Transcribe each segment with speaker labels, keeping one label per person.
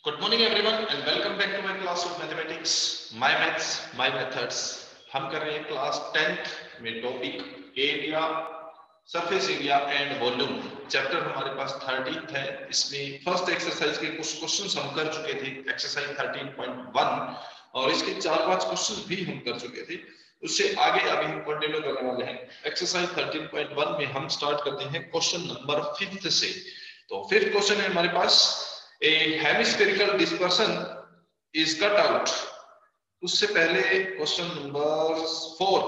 Speaker 1: Good morning everyone and welcome back to my class of mathematics my maths my methods. हम कर रहे हैं class 10th में topic area, surface area and volume. Chapter हमारे पास 13th है। इसमें फर्स्ट एक्सरसाइज के कुछ क्वेश्चंस हम कर चुके थे, एक्सरसाइज 13.1, और इसके 4-5 क्वेश्चंस भी हम कर चुके थे। उससे आगे अभी हम कंटिन्यू करने वाले हैं। एक्सरसाइज 13.1 में हम स्टार्ट करते हैं क्वेश्चन नंबर 5 से। तो 5th क्वेश्चन है हमारे पास, a hemispherical dispersion is cut out। उससे पहले question number 4,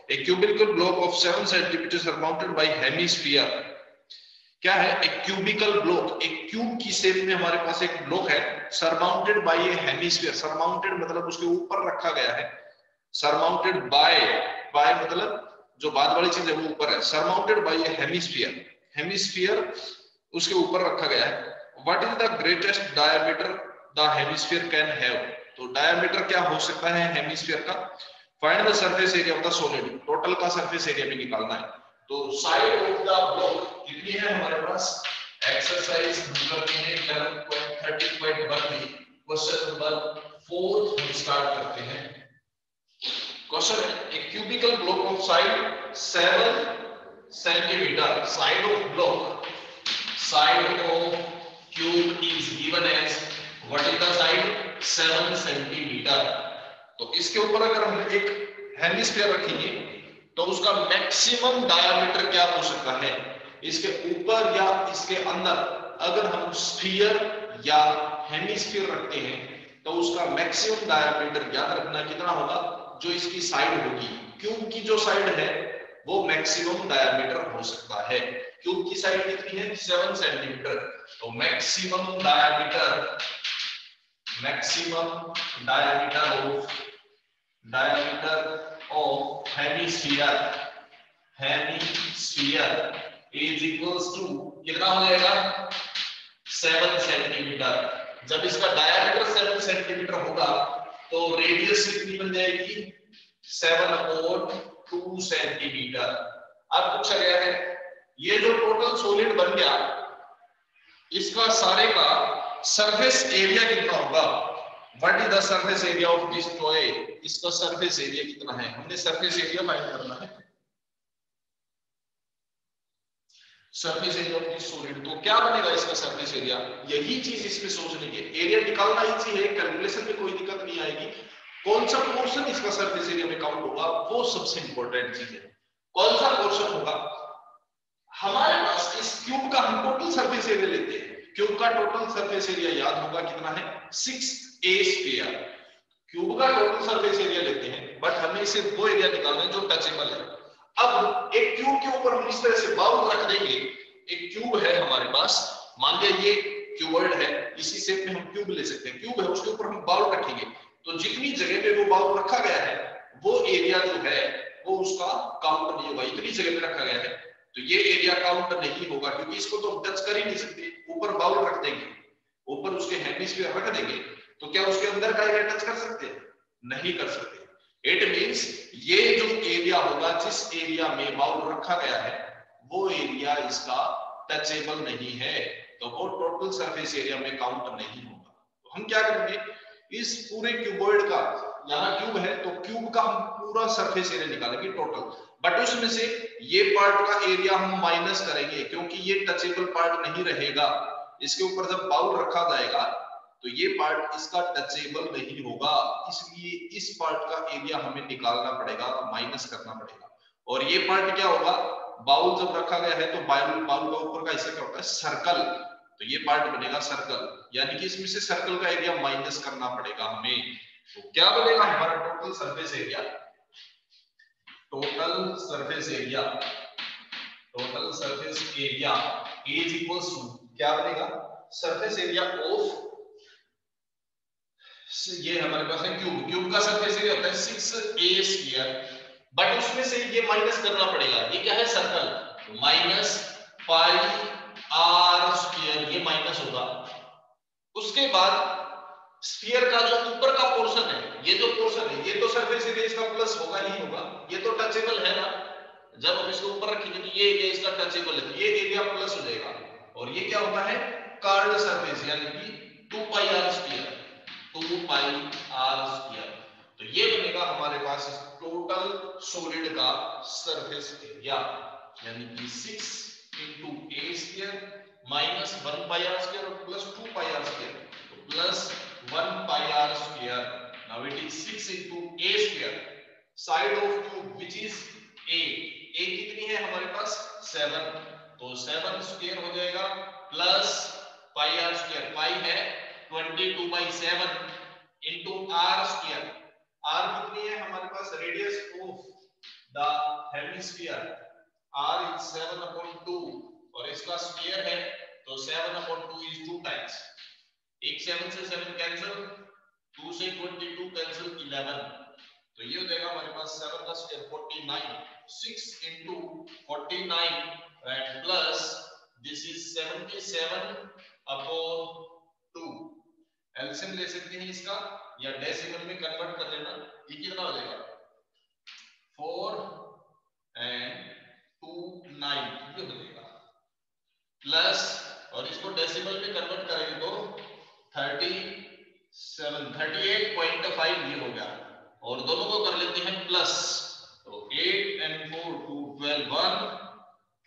Speaker 1: a cubical block of 7 cm surmounted by hemisphere। क्या है एक क्यूबिकल ब्लॉक? एक क्यूब की शेप में हमारे पास एक ब्लॉक है, सरमाउंटेड बाय ए हेमिस्फीयर। सरमाउंटेड मतलब उसके ऊपर रखा गया है, सरमाउंटेड बाय, बाय मतलब जो बाद वाली चीज है वो ऊपर है, सरमाउंटेड बाय ए हेमिस्फीयर। हेमिस्फीयर उसके ऊपर रखा गया है। What is the greatest diameter the hemisphere can have? तो डायमीटर क्या हो सकता है हेमिस्फीयर का? Find the surface area of the solid। Total का सरफेस एरिया भी निकालना है। तो साइड ऑफ द ब्लॉक कितनी है हमारे पास? एक्सरसाइज नंबर 11.30.1 में क्वेश्चन नंबर 4 हम स्टार्ट करते हैं। क्वेश्चन है, a cubical block of side 7 cm, side of block, side of cube is given as what is the side? 7 centimetre. तो इसके ऊपर अगर हम एक हेमिस्फीयर रखेंगे तो उसका मैक्सिमम डायमीटर क्या हो सकता है? इसके ऊपर या इसके अंदर अगर हम स्फीयर या हेमिस्फीयर रखते हैं तो उसका मैक्सिमम डायमीटर याद रखना कितना होगा? जो इसकी साइड होगी, क्यूब की जो साइड है वो मैक्सिमम डायमीटर हो सकता है। क्यूब की साइड कितनी है? 7 सेंटीमीटर। तो maximum diameter of hemisphere is equals to कितना हो जाएगा? 7 सेंटीमीटर। जब इसका डायमीटर 7 सेंटीमीटर होगा तो रेडियस कितनी बन जाएगी? 7/2 सेंटीमीटर। अब पूछा गया है ये जो टोटल सॉलिड बन गया इसका सारे का सरफेस एरिया कितना होगा? What is the surface area of this toy? इसका सरफेस एरिया कितना है? हमने सरफेस एरिया फाइंड करना है, surface area of this solid. तो क्या बनेगा इसका सरफेस एरिया? यही चीज इसमें सोचने की। एरिया निकालना इजी है, कैलकुलेशन में कोई दिक्कत नहीं आएगी। कौन सा पोर्शन इसका सरफेस एरिया में काउंट होगा वो सबसे इंपॉर्टेंट चीज है। कौन सा पोर्शन होगा? हमारे पास इस क्यूब का हम टोटल सरफेस एरिया लेते हैं। क्यूब का टोटल सरफेस एरिया याद होगा कितना है? 6a square. क्यूब का टोटल सरफेस एरिया लेते हैं, बट हमें सिर्फ वो एरिया निकालना है जो टचेबल है। अब एक क्यूब के ऊपर हम इस तरह से बाउल रख देंगे। एक क्यूब है हमारे पास, मान लिया ये क्यूबॉइड है, इसी शेप में हम क्यूब ले सकते हैं। क्यूब है, उसके ऊपर हम बाउल रखेंगे तो जितनी जगह पे वो बाउल रखा गया है वो एरिया जो है वो उसका काउंट नहीं होगा। इतनी जगह पे रखा गया है तो ये एरिया काउंट नहीं होगा, क्योंकि इसको तो हम टच कर ही नहीं सकते। ऊपर बाउल रख देंगे, ऊपर उसके हेमिस्फीयर रख देंगे, तो क्या उसके अंदर का एरिया टच कर सकते हैं? नहीं कर सकते। इट मींस ये जो एरिया होगा, जिस एरिया में बाउल रखा गया है वो एरिया इसका टचेबल नहीं है, तो वो टोटल सरफेस एरिया में काउंट नहीं होगा। तो हम क्या करेंगे, इस पूरे क्यूबॉइड का, यहाँ क्यूब है तो क्यूब का हम पूरा सरफेस एरिया निकालेंगे टोटल, बट उसमें से ये पार्ट का एरिया हम माइनस करेंगे, क्योंकि ये टचेबल पार्ट नहीं रहेगा। इसके ऊपर जब बाउल रखा जाएगा तो ये पार्ट इसका टचेबल नहीं होगा, इसलिए इस पार्ट का एरिया हमें निकालना पड़ेगा, माइनस करना पड़ेगा। और ये पार्ट क्या होगा? बाउल जब रखा गया है तो बाउल का ऊपर का हिस्सा क्या होता है? सर्कल। तो ये पार्ट बनेगा सर्कल, यानी कि इसमें से सर्कल का एरिया माइनस करना पड़ेगा हमें। तो क्या बनेगा हमारा total surface area? Total surface area is equals to क्या बनेगा? सरफेस एरिया ऑफ, ये हमारे पास है क्यूब। क्यूब का सरफेस एरिया होता है 6a स्क्वायर, बट उसमें से ये माइनस करना पड़ेगा। ये क्या है? Circle, minus pi are square, ये माइनस होगा। उसके बाद स्फीयर का जो ऊपर का पोर्शन है, ये जो पोर्शन है ये तो सरफेस एरिया इसका प्लस होगा ही होगा, ये तो टचेबल है ना। जब हम इसको ऊपर रखेंगे तो ये एरिया इसका टचेबल है, ये एरिया प्लस हो जाएगा। और ये क्या होता है? कर्व्ड सरफेस, यानी कि 2 पाई आर स्क्वायर। सॉलिड का सरफेस एरिया, यानी कि 6 into a square minus 1 pi are square और प्लस 2 पाई आर स्क्वायर, तो plus 1 pi are square. Now it is 6 into a square, side of cube which is a. A कितनी है हमारे पास 7, तो 7 square हो जाएगा plus pi are square, pi है 22/7 into r square. R कितनी है हमारे पास radius of the hemisphere, r is 7/2 और इसका स्क्वायर है तो 7/2 इज 2 टाइम्स. एक 7 से 7 कैंसिल, 2 से 22 कैंसिल 11, तो ये हो जाएगा हमारे पास 7 का square 49, 6 into 49 and plus this is 77/2. LCM ले सकते हैं इसका या डेसिमल में कन्वर्ट कर लेना. ये कितना हो जाएगा 4 एंड 2 9, ये हो जाएगा प्लस, और इसको डेसिमल में कन्वर्ट करेंगे तो 38.5 ये हो गया, और दोनों को कर लेते हैं प्लस, तो 8 and 4 2 12 1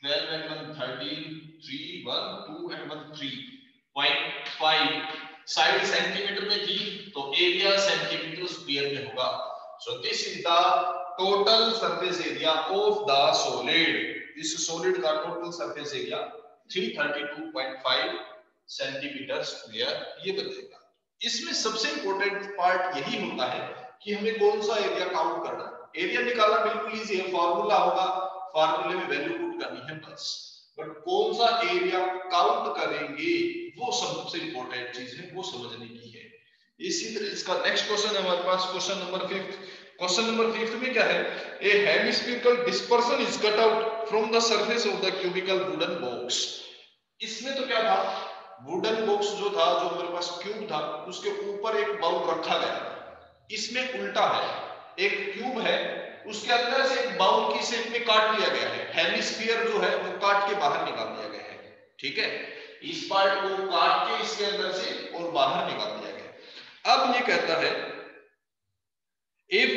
Speaker 1: 12 and 1 13 3 1 2 and 1 3.5. Side centimetre में थी तो एरिया सेंटीमीटर स्क्वायर में होगा. So this is the total surface area of the solid. इस सॉलिड का total surface area 332.5 centimetre square ये बनेगा. इसमें सबसे इंपॉर्टेंट पार्ट यही होता है कि हमें कौन सा एरिया काउंट करना. एरिया निकालना बिल्कुल इजी है, फार्मूला होगा, फार्मूले में वैल्यू पुट करनी है बस. बट कौन सा एरिया काउंट करेंगे वो सबसे इंपॉर्टेंट चीज है, वो समझने की है. इसी तरह इसका नेक्स्ट क्वेश्चन है हमारे पास, क्वेश्चन नंबर 5. क्वेश्चन नंबर 5 में क्या है, a hemispherical dispersion is cut out from the surface of the cubical wooden box. इसमें तो क्या था, वुडन बॉक्स जो था, जो हमारे पास क्यूब था, उसके ऊपर एक बाउल रखा गया. इसमें उल्टा है, एक क्यूब है, उसके अंदर से एक बाउल की शेप में काट लिया गया है. हेमिस्फीयर जो है वो काट के बाहर निकाल दिया गया है. ठीक है, इस पार्ट को काट के इसके अंदर से और बाहर निकाल दिया गया. अब ये कहता है if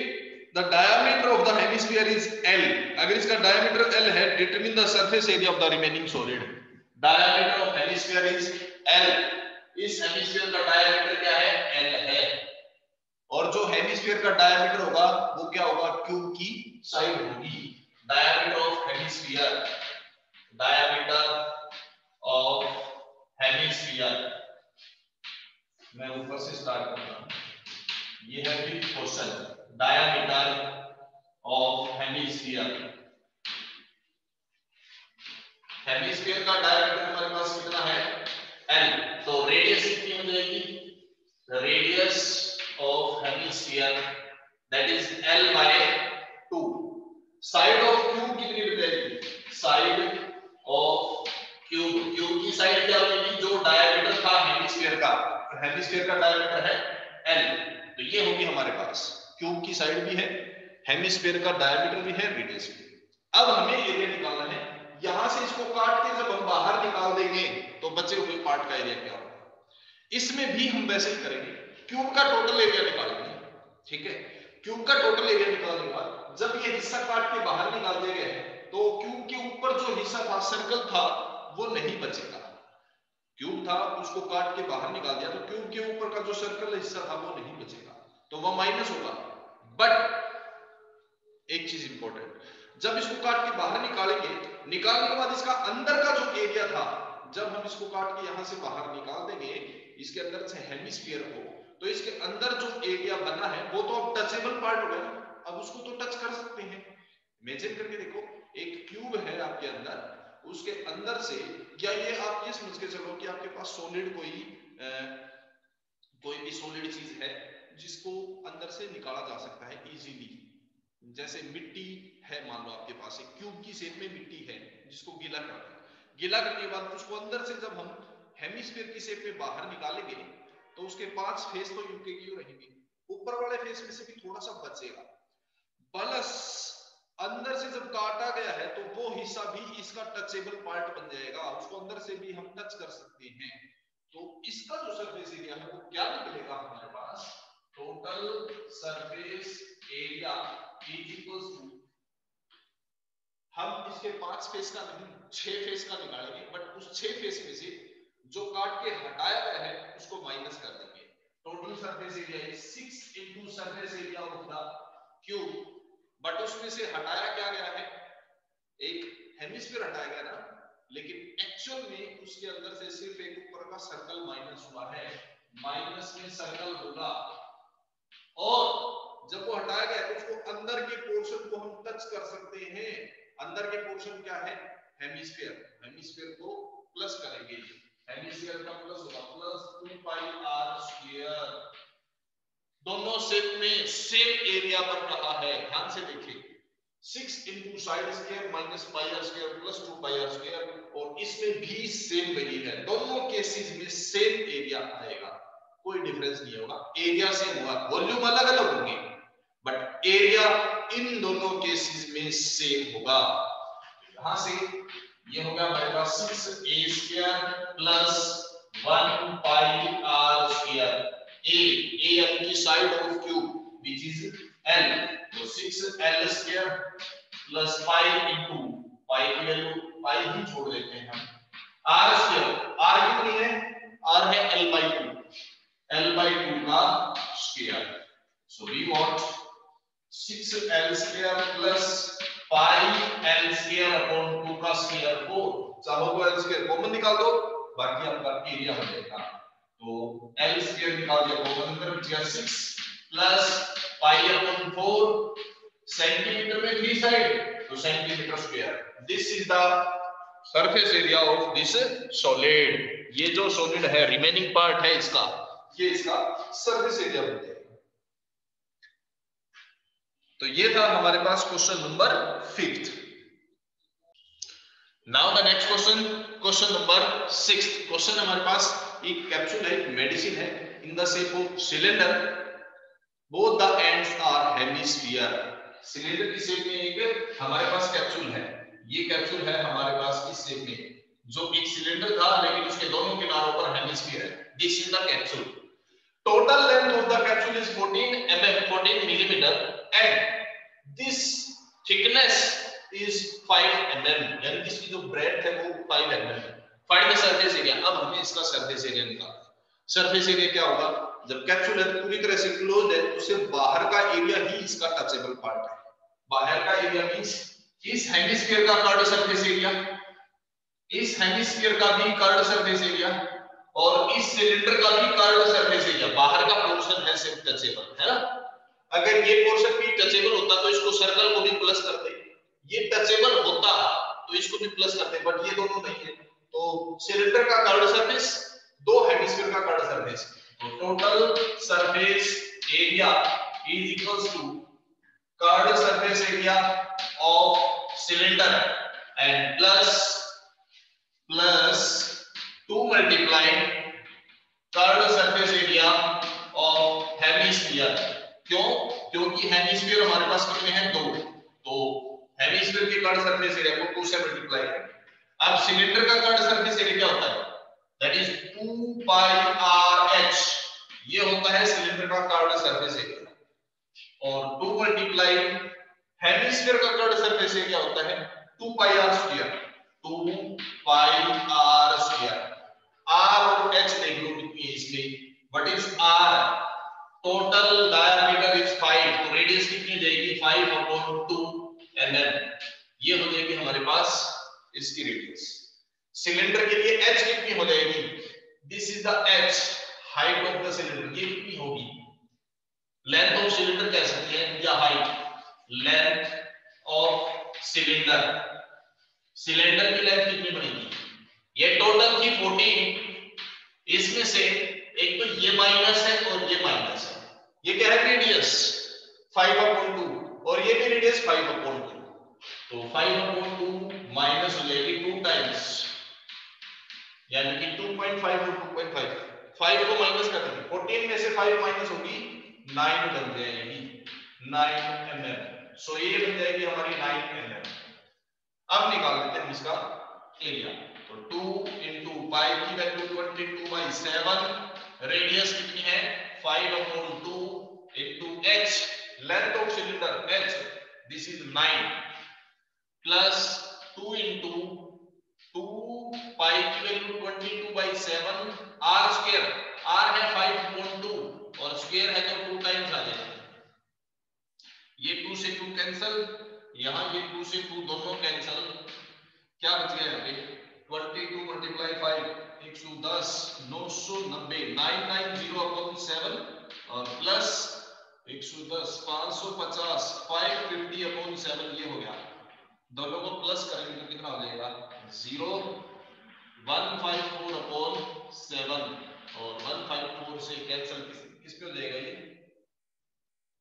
Speaker 1: the diameter of the hemisphere is L, अगर इसका डायमीटर L है, determine the surface area of the remaining solid. Diameter of hemisphere is L, इस हेमिस्फीयर का डायमीटर क्या है L है, और जो हेमिस्फीयर का डायमीटर होगा वो क्या होगा, क्यूब की साइड होगी. Diameter of hemisphere, diameter of hemisphere, मैं ऊपर से स्टार्ट करता हूं. ये है fifth question, diameter of hemisphere. Hemisphere का डायमीटर हमारे पास कितना है L, तो रेडियस कितनी हो जाएगी, radius of hemisphere that is L by 2. Side of cube कितनी बनेगी, साइड ऑफ क्यूब, क्यूब की साइड क्या बनेगी, जो डायमीटर था हेमिस्फीयर का, हेमिस्फीयर का डायमीटर है L, तो ये होगी हमारे पास क्यूब की साइड भी है, हेमिस्फीयर का डायमीटर भी है, रेडियस भी. अब हमें एरिया निकालना है. यहां से इसको काट के जब हम बाहर निकाल देंगे तो बचे हुए पार्ट का एरिया क्या होगा. इसमें भी हम वैसे ही करेंगे, क्यूब का टोटल एरिया निकालेंगे. ठीक है, क्यूब का टोटल एरिया निकालने के बाद जब ये हिस्सा काट के बाहर निकाल दिया गया तो क्यूब के ऊपर जो हिस्सा था, सर्कल था, वो नहीं बचेगा. क्यूब था, उसको काट के बाहर निकाल दिया तो क्यूब के ऊपर का जो सर्कल हिस्सा था वो नहीं बचेगा, तो वो माइनस होगा. बट एक चीज इंपॉर्टेंट, जब इसको काट के बाहर निकालेंगे, निकालने के बाद इसका अंदर का जो एरिया था, जब हम इसको काट के यहां से बाहर निकाल देंगे इसके अंदर से हेमिस्फीयर को, तो इसके अंदर जो एरिया बना है वो तो अब टचेबल पार्ट हो गया, अब उसको तो टच कर सकते हैं. इमेजिन करके देखो, एक क्यूब है आपके अंदर, उसके अंदर से, या ये आप ये समझ के चलो कि आपके पास सॉलिड कोई भी सॉलिड चीज है जिसको अंदर से निकाला जा सकता है इजीली. जैसे मिट्टी है, मान लो आपके पास एक क्यूब की शेप में मिट्टी है जिसको गीला करना है. गीला करने के बाद उसको अंदर से जब हम हेमिस्फीयर की शेप में बाहर निकालेंगे तो उसके 5 फेस तो यूं के यूं रहेंगे, ऊपर वाले फेस में से भी थोड़ा सा बचेगा, प्लस अंदर से जब काटा गया है तो वो हिस्सा भी इसका टचेबल पार्ट बन जाएगा, उसको अंदर से भी हम टच कर सकते हैं. तो इसका जो सरफेस एरिया है वो क्या निकलेगा हमारे पास, total surface area is equals to हम इसके 5 फेस का नहीं 6 फेस का निकालेंगे, बट उस 6 फेस में से जो काट के हटाया गया है उसको माइनस कर देंगे। Total surface area is 6 into surface area of the cube, but उसमें से हटाया क्या गया है, एक हेमिस्फीयर हटाया गया ना, लेकिन एक्चुअल में उसके अंदर से सिर्फ एक ऊपर का सर्कल माइनस हुआ है, माइनस में सर्कल होगा, और जब वो हटाया गया तो उसको अंदर के पोर्शन को हम टच कर सकते हैं। अंदर के पोर्शन क्या है, हेमिस्फीयर, हेमिस्फीयर को प्लस करेंगे, हेमिस्फीयर का प्लस होगा प्लस 2 पाई आर स्क्वायर। दोनों सेट में सेम एरिया बन रहा है, ध्यान से देखिए, 6 into side square minus pi are square plus 2 pi are square, और इसमें भी सेम वैल्यू है, दोनों केसेस में सेम एरिया आएगा, कोई डिफरेंस नहीं होगा, एरिया सेम होगा, वॉल्यूम अलग अलग होंगे बट एरिया इन दोनों केसेस में सेम होगा। यहां से ये हो गया हमारे पास 6a square plus 1 pi are square, a यानी कि side of cube which is l, तो 6l square plus pi into pi की वैल्यू पाई ही छोड़ देते हैं हम, r स्क्वायर, r कितनी है, r है l/2, l/2 का square, so we want 6l square plus pi l square upon 2 का स्क्वायर 4, चाहो तो l स्क्वायर कॉमन निकाल दो, बाकी आपका एरिया हो जाएगा, तो l स्क्वायर निकाल दिया कॉमन अंदर बचेगा 6 प्लस पाई अपॉन 4, सेंटीमीटर में 3 साइड तो centimetre square, this is the surface area of this solid. ये जो सॉलिड है रिमेनिंग पार्ट है इसका, ये इसका सरफेस एरिया बन जाएगा। तो ये था हमारे पास question number 5th। Now the next question, question number 6th। Question हमारे पास एक कैप्सूल है, मेडिसिन है, in the shape of cylinder, both the ends are hemisphere. Cylinder की शेप में एक हमारे पास कैप्सूल है, ये कैप्सूल है हमारे पास इस शेप में, जो एक सिलेंडर था लेकिन उसके दोनों किनारों पर हेमिस्फीयर है, this is the capsule. Total length of the capsule is 14 mm, 14 millimetre, and this thickness is 5 mm, यानी कि इसकी जो ब्रेड्थ है वो 5 mm। Find the surface area, अब हमें इसका सरफेस एरिया निकालना है। सरफेस एरिया क्या होगा, जब कैप्सूल है पूरी तरह से क्लोज्ड है तो सिर्फ बाहर का एरिया ही इसका टचेबल पार्ट है, बाहर का एरिया मींस इस हेमिस्फीयर का कर्व्ड सरफेस एरिया, इस हेमिस्फीयर का भी कर्व्ड सरफेस एरिया, और इस सिलेंडर का भी कर्व्ड सरफेस एरिया, बाहर का पोर्शन है सिर्फ टचेबल, है ना। अगर ये पोर्शन भी टचेबल होता तो इसको सर्कल को भी प्लस करते, ये टचेबल होता तो इसको भी प्लस करते, बट ये दोनों नहीं है, तो सिलेंडर का कर्व्ड सरफेस, दो हेमिस्फीयर का कर्व्ड सरफेस, तो total surface area is equals to curved surface area of cylinder and plus 2 multiplied curved surface area of hemisphere. क्यों, क्योंकि हेमिस्फीयर हमारे पास कितने हैं, 2, तो हेमिस्फीयर के कर्व्ड सरफेस एरिया को 2 से मल्टीप्लाई करें। अब सिलेंडर का कर्व्ड सरफेस एरिया क्या होता है, that is 2 pi R H, ये होता है सिलेंडर का कर्व्ड सरफेस एरिया, और 2 मल्टीप्लाई हेमिस्फीयर का कर्व्ड सरफेस एरिया होता है 2 pi are square, 2 pi are square, r और एच देख लो कितनी है इसमें, what is r, total diameter is 5, तो रेडियस कितनी जाएगी 5/2 mm, ये हो जाएगी हमारे पास इसकी रेडियस। सिलेंडर के लिए h कितनी हो जाएगी, this is the h, height of the cylinder, ये कितनी होगी, लेंथ ऑफ सिलेंडर कह सकते हैं या height, length of cylinder, cylinder की लेंथ कितनी बनेगी, ये टोटल थी 14, इसमें से एक तो ये माइनस है और ये माइनस है, ये क्या है रेडियस 5/2 और ये भी रेडियस 5/2, तो 5/2 माइनस हो जाएगी 2 टाइम्स, यानी कि 2.5 और 2.5, 5 को माइनस कर देंगे, 14 में से 5 माइनस होगी 9 बन जाएगी, 9 mm, सो ये बन जाएगी हमारी 9 mm। अब निकाल लेते हैं इसका एरिया, तो 2 into पाई की वैल्यू 22/7, रेडियस कितनी है 5/2 into h, length of cylinder h, this is 9 plus 2 into 2 pi की वैल्यू 22/7 r स्क्वायर, r है 5.2 और स्क्वायर है तो 2 टाइम्स आ जाएगा। ये 2 से 2 कैंसिल, यहां ये 2 से 2 दोनों कैंसिल, क्या बच गया यहाँ पे 22 मल्टीप्लाई 5 110 990 990/7 और प्लस 110 550 550/7 ये हो गया। दोनों को प्लस करेंगे तो कितना हो जाएगा 0154/7 और 154 से कैंसिल किस पे हो जाएगा ये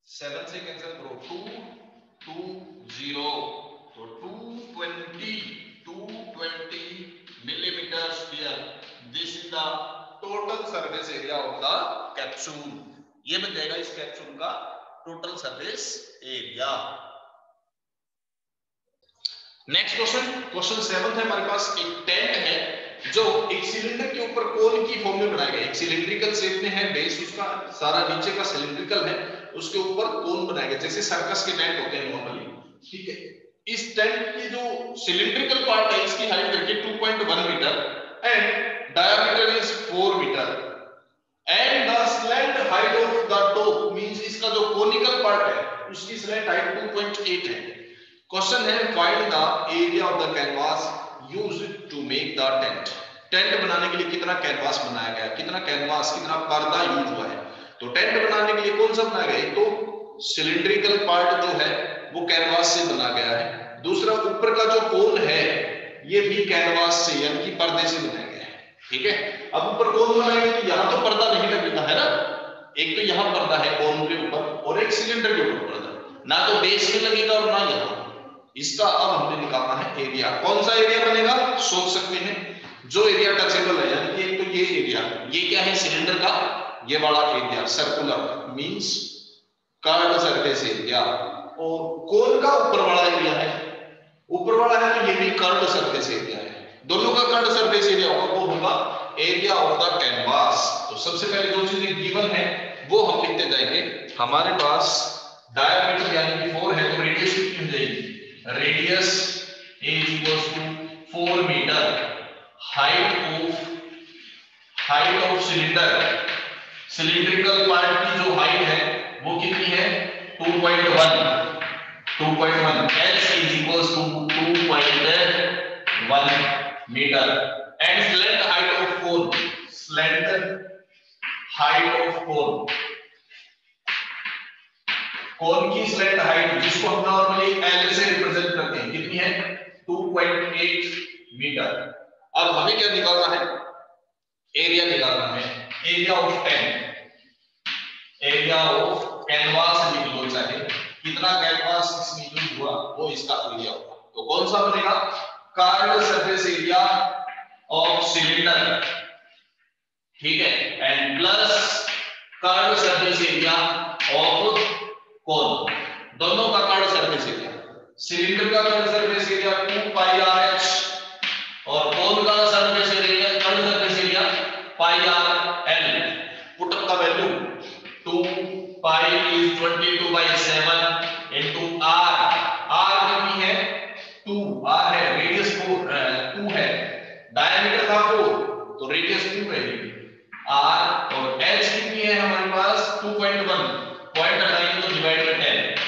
Speaker 1: 7 से कैंसिल करो 220 तो 220 millimeter square. This is the total surface area of the capsule. ये बन जाएगा इस कैप्सूल का total surface area. Next question 7 है हमारे पास। एक टेंट है जो एक सिलेंडर के ऊपर कोन की फॉर्म में बनाया गया, एक सिलिंड्रिकल शेप में है, बेस उसका सारा नीचे का सिलिंड्रिकल है, उसके ऊपर कोन बनाया गया जैसे सर्कस के टेंट होते हैं नॉर्मली, ठीक है। इस टेंट की जो सिलिंड्रिकल पार्ट है इसकी हाइट रखिए 2.1 metre and diameter is 4 metre and the slant height of the top means इसका जो कोनिकल पार्ट है उसकी स्लैंट हाइट 2.8 है। क्वेश्चन है find the area of the canvas used to make the tent. Tent बनाने के लिए कितना कैनवास बनाया गया, कितना कैनवास कितना पर्दा यूज हुआ है। तो टेंट बनाने के लिए कौन सा बनाया गया, एक तो सिलिंड्रिकल पार्ट जो है वो कैनवास से बना गया है, दूसरा ऊपर का जो कोन है ये भी कैनवास से यानी कि पर्दे से बनाया गया है, ठीक है। अब ऊपर कोन बनाएंगे तो यहाँ तो पर्दा नहीं लगेगा है ना, एक तो यहाँ पर्दा है कोन के ऊपर और एक सिलेंडर के ऊपर पर्दा, ना तो बेस में लगेगा और ना यहाँ। इसका अब हमें निकालना है एरिया। कौन सा एरिया बनेगा सोच सकते हैं, जो एरिया टचेबल है यानी कि एक तो ये एरिया, ये क्या है सिलेंडर का ये वाला area circular means curved surface area, और कोन का ऊपर वाला एरिया है, ऊपर वाला है तो ये भी कर्व्ड सरफेस एरिया है, दोनों का कर्व्ड सरफेस एरिया होगा वो होगा एरिया ऑफ द कैनवास। तो सबसे पहले जो चीजें गिवन है वो हम लिखते जाएंगे। हमारे पास डायमीटर यानी कि 4 है तो रेडियस कितनी हो जाएगी, radius is equals to 4 metre, height of cylinder cylindrical part की जो हाइट है वो कितनी है 2.1 h is equals to 2.1 metre and slant height of cone की स्लैंट हाइट जिसको हम नॉर्मली L से रिप्रेजेंट करते हैं कितनी है 2.8 मीटर। अब हमें क्या निकालना है, एरिया निकालना है, area of tent, area of canvas लिख लो चाहे कितना कैनवास इसमें यूज हुआ वो इसका एरिया होगा। तो कौन सा बनेगा curved surface area of cylinder, ठीक है, and plus curved surface area of कोन, दोनों का कर्व्ड सरफेस एरिया, सिलेंडर का कर्व्ड सरफेस एरिया 2πrh और कोन का surface area curved surface area πrl। Put up the value 2 pi is 22/7 into r, r कितनी है 2, r है रेडियस 2 है, diameter था 4 तो रेडियस 2 है r, और h कितनी है हमारे पास 2.1, पॉइंट हटाएंगे तो डिवाइड बाय 10।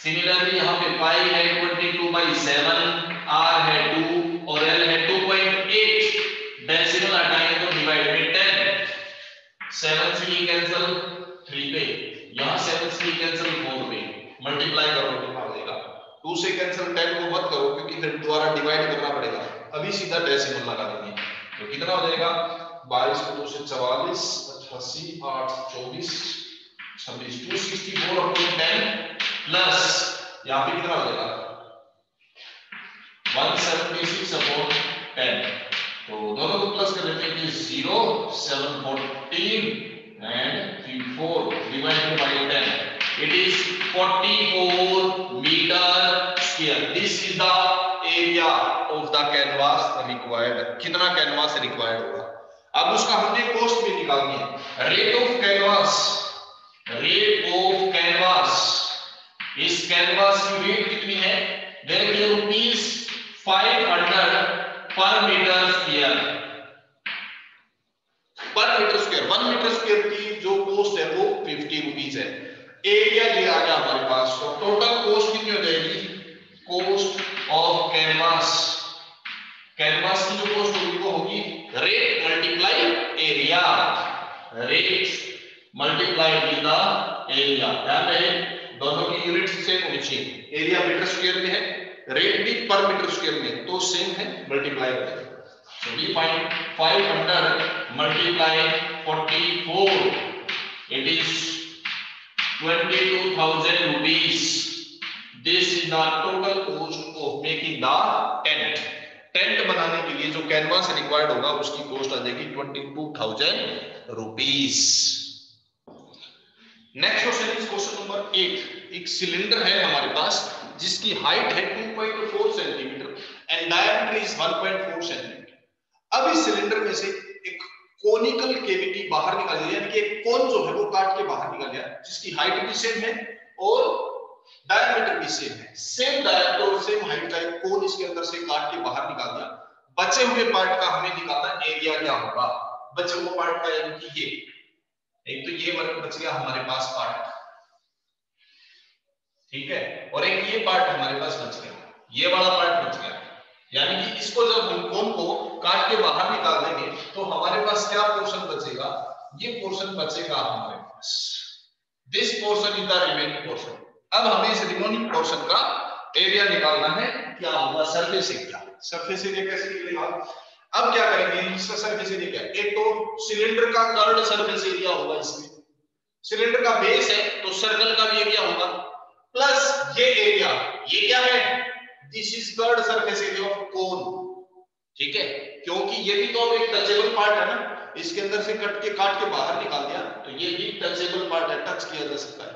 Speaker 1: सिमिलरली यहाँ पे पाई है 22/7, r है 2 और l है 2.8, डेसिमल हटाएंगे तो डिवाइड बाय 10, 7 से ये कैंसिल 3 पे, यहाँ 7 से कैंसिल 4 पे, मल्टीप्लाई करो कितना हो जाएगा 2 से कैंसिल 10 को मत करो क्योंकि फिर दोबारा डिवाइड करना पड़ेगा, अभी सीधा डेसिमल लगा देंगे तो कितना हो जाएगा 22 को 2 से 44 88 8 24 26 264/10 प्लस यहाँ पे कितना हो जाएगा 176/10, तो दोनों को प्लस कर देते हैं 0 7 14 and 4 divided by 10, it is 44 meter square. This is the area of the canvas required. कितना कैनवास रिक्वायर्ड होगा, अब उसका हमने कॉस्ट भी निकालनी है। रेट ऑफ कैनवास, इस कैनवास की रेट कितनी है देयर इज रुपीस 500 पर मीटर स्क्वायर। पर मीटर स्क्वायर 1 मीटर स्क्वायर की जो कॉस्ट है वो 50 रुपीस है। एरिया दिया गया हमारे पास, तो टोटल कॉस्ट कितनी हो जाएगी? कॉस्ट ऑफ कैनवास, कैनवास की जो कॉस्ट होगी वो होगी rate multiply area, rate multiply with the area. ध्यान रहे दोनों की यूनिट सेम होनी चाहिए। एरिया मीटर स्क्वायर में है, रेट भी पर मीटर स्क्वायर में, तो सेम है, मल्टीप्लाई हो जाएगा। So we find 500 multiply 44, it is 22,000 rupees. This is the total cost of making the tent. Tent बनाने के लिए जो कैनवास रिक्वायर्ड होगा उसकी कॉस्ट आ जाएगी 22,000 rupees. Next question is question number 8। एक सिलेंडर है हमारे पास जिसकी हाइट है 2.4 centimetre and diameter is 1.4 centimetre. अब इस सिलेंडर में से एक कोनिकल केविटी बाहर निकाल दिया, यानी कि एक कोन जो है वो काट के बाहर निकाल दिया, जिसकी हाइट भी सेम है और डायमीटर भी सेम है। सेम डायमीटर और सेम हाइट का एक कोन इसके अंदर से काट के बाहर निकाल दिया। बचे हुए पार्ट का हमें निकालना एरिया क्या होगा। बचे हुए पार्ट का यानी कि ये, एक तो ये वर्ग बच गया हमारे पास पार्ट, ठीक है, और एक ये पार्ट हमारे पास बच गया, ये वाला पार्ट बच गया। यानी कि इसको जब हम कोन को काट के बाहर निकाल देंगे तो हमारे पास क्या पोर्शन बचेगा? ये पोर्शन बचेगा हमारे पास। This portion is the remaining portion. अब हमें इस रिमेनिंग पोर्शन का एरिया निकालना है। क्या होगा? Surface area. सरफेस एरिया कैसे निकलेगा? अब क्या करेंगे? इसका सरफेस एरिया क्या है? एक तो सिलेंडर का कर्ड सरफेस एरिया होगा, इसमें सिलेंडर का बेस है तो सर्कल का भी एरिया होगा, प्लस ये एरिया, ये क्या है? This is curd surface area of कोन, ठीक है, क्योंकि ये भी तो अब एक टचेबल पार्ट है ना, इसके अंदर से काट के बाहर निकाल दिया तो ये भी टचेबल पार्ट है, टच किया जा सकता है।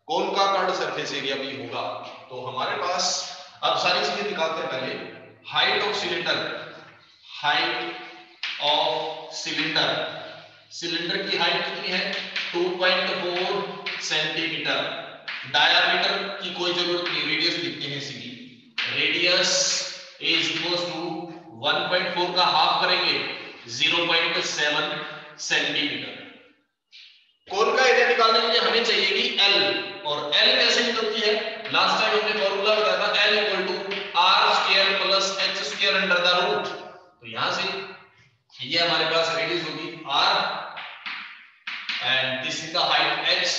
Speaker 1: कोन का कर्ड सरफेस एरिया भी होगा। तो हमारे पास अब सारी चीजें निकालते हैं। पहले height of cylinder, height of cylinder, cylinder की हाइट कितनी है? 2.4 सेंटीमीटर। डायमीटर की कोई जरूरत नहीं, रेडियस लिखते हैं सीधी। रेडियस इज इक्वल्स टू 1.4 का हाफ करेंगे 0.7 सेंटीमीटर। कोन का एरिया निकालने के लिए हमें चाहिएगी L, और L कैसे निकलती है? लास्ट टाइम हमने फॉर्मूला बताया था L equal to R square plus H square under the root. तो यहां से ये हमारे पास रेडियस होगी R and this is the height H,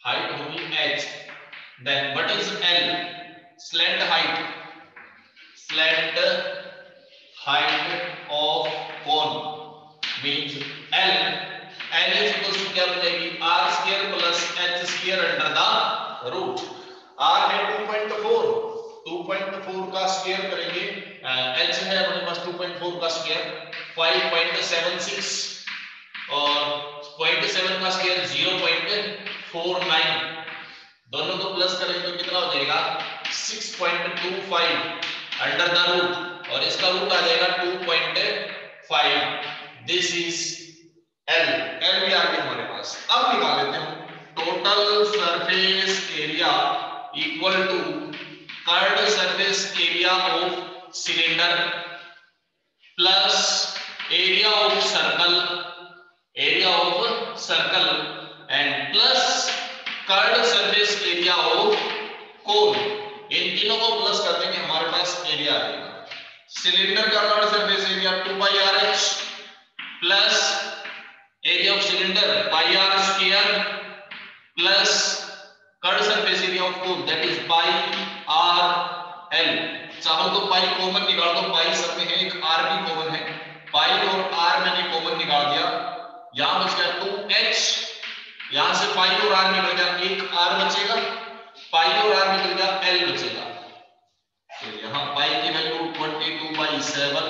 Speaker 1: height होगी H। Then what is L? Slant height, slant height of cone means L is equals to क्या बनेगी? R square plus H square under the root। R है 2.4 का square करेंगे, H है हमारे पास 2.4 का square 5.76 और 0.7 का स्क्वायर 0.49, दोनों को प्लस करेंगे तो कितना हो जाएगा? 6.25 अंडर द रूट, और इसका रूट आ जाएगा 2.5। This is L। L भी आ गया हमारे पास। अब निकाल लेते हैं total surface area equal to curved surface area of cylinder plus area of circle, area of circle and plus curved surface area of cone. इन तीनों को प्लस कर देंगे, हमारे पास एरिया आ जाएगा। सिलेंडर का curved surface area 2πRH plus area of cylinder pi are square plus curved surface area of cone that is pi R L. चाहो तो पाई कॉमन निकाल दो, पाई सब में है, एक आर भी कॉमन है, पाई और आर मैंने कॉमन निकाल दिया, यहां बच गया 2h, यहां से पाई और आर निकल गया, एक आर बचेगा, पाई और आर निकल गया, एल बचेगा। तो यहां पाई की वैल्यू 22/7,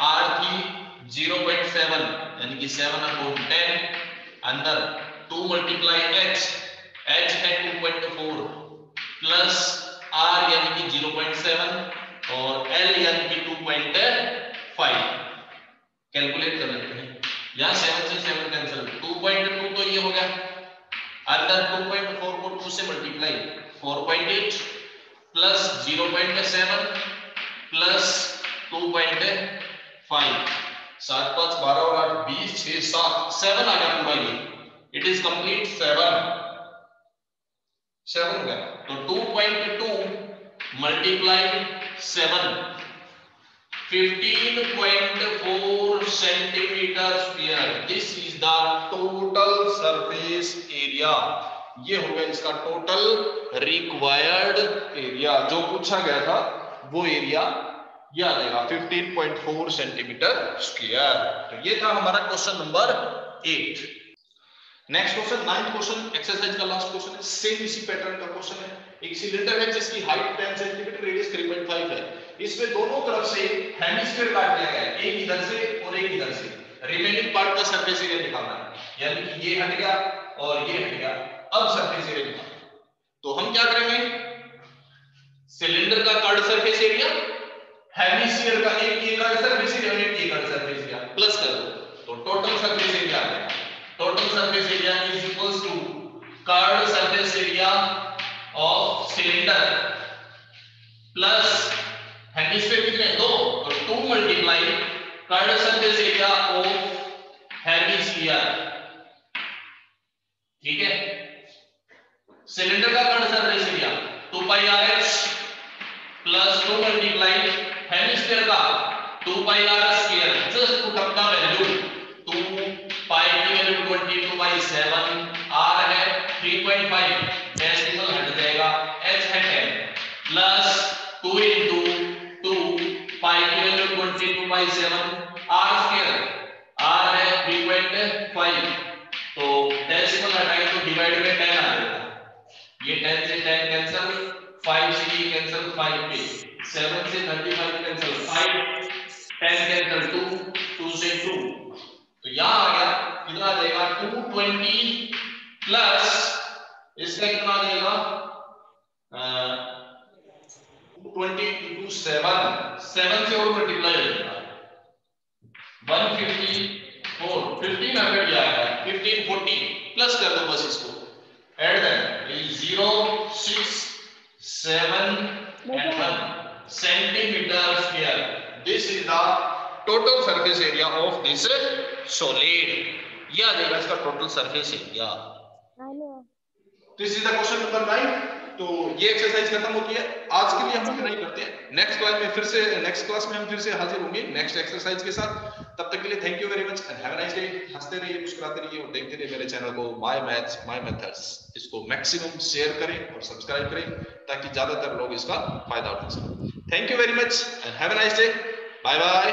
Speaker 1: आर की 0.7 यानी कि 7/10 अंदर 2 मल्टीप्लाई h, h है 2.4 प्लस r यानी कि 0.7 और l यानी कि 2.5। कैलकुलेट कर लेते हैं, यहाँ 7 से 7 कैंसिल, 2.2 तो ये हो गया, अंदर 2.4 को 2 से मल्टीप्लाई 4.8 प्लस 0.7 प्लस 2.5, 7 5 12 और 8 20 6 7 7 आ गया पूरा ये, इट इज कंप्लीट 7 हो गया। तो 2.2 multiplied 7 15.4 centimetre square, this is the total surface area. ये हो गया इसका टोटल रिक्वायर्ड एरिया, जो पूछा गया था वो एरिया ये आ जाएगा 15.4 सेंटीमीटर स्क्वायर। तो ये था हमारा question number 8। Next question 9th question, exercise का लास्ट क्वेश्चन है, सेम इसी पैटर्न का क्वेश्चन है। एक सिलेंडर है जिसकी हाइट 10 सेंटीमीटर, रेडियस 3.5 है। इसमें दोनों तरफ से हेमिस्फीयर काट दिया गया है, एक इधर से और एक इधर से। रिमेनिंग पार्ट का सरफेस एरिया निकालना है, यानी कि ये हट गया और ये हट गया। अब सरफेस एरिया निकालना, तो हम क्या करेंगे, सिलेंडर का कर्ड सरफेस एरिया, हेमिस्फीयर का एक ये कर्ड सरफेस एरिया और एक ये कर्ड सरफेस एरिया प्लस कर दो, तो टोटल सरफेस एरिया आ जाएगा। Total surface area is equals to curved surface area of cylinder plus hemisphere कितने 2, तो 2 multiply curved surface area of hemisphere. ठीक है, सिलेंडर का curved surface area 2 pi r h plus 2 multiply hemisphere का 2 pi r square. Just put up the value, 2 pi की value 22/7, r है 3.5, decimal हट जाएगा, h है 10 प्लस 2 into 2 पाई की वैल्यू 22/7, r स्क्वायर, r है 3.5, तो डेसिमल हटाएंगे तो डिवाइड में 10 आ जाएगा। ये 10 से 10 कैंसिल, 5 से ये कैंसिल, 5 पे 7 से 35 कैंसिल, 5 10 कैंसिल, 2 से 2, तो यहां आ गया कितना आ जाएगा 220 प्लस इसका कितना आ जाएगा 220 into 7 से और मल्टीप्लाई हो जाएगा 154, 1500 ये आएगा 1540 प्लस कर दो बस इसको, add then 0 6 7 and 1 centimetre square. This is the total surface area of this solid. ये आ जाएगा इसका total surface area. This is the question number 9। तो ये एक्सरसाइज खत्म होती है। आज के लिए हम इतना ही करते हैं, नेक्स्ट क्लास में हम फिर से हाजिर होंगे नेक्स्ट एक्सरसाइज के साथ। तब तक के लिए thank you very much and have a nice day. हंसते रहिए, मुस्कुराते रहिए और देखते रहिए मेरे चैनल को माय मैथ्स माय मेथड्स। इसको मैक्सिमम शेयर करें और सब्सक्राइब करें ताकि ज्यादातर लोग इसका फायदा उठा सकें। Thank you very much and have a nice day. Bye bye.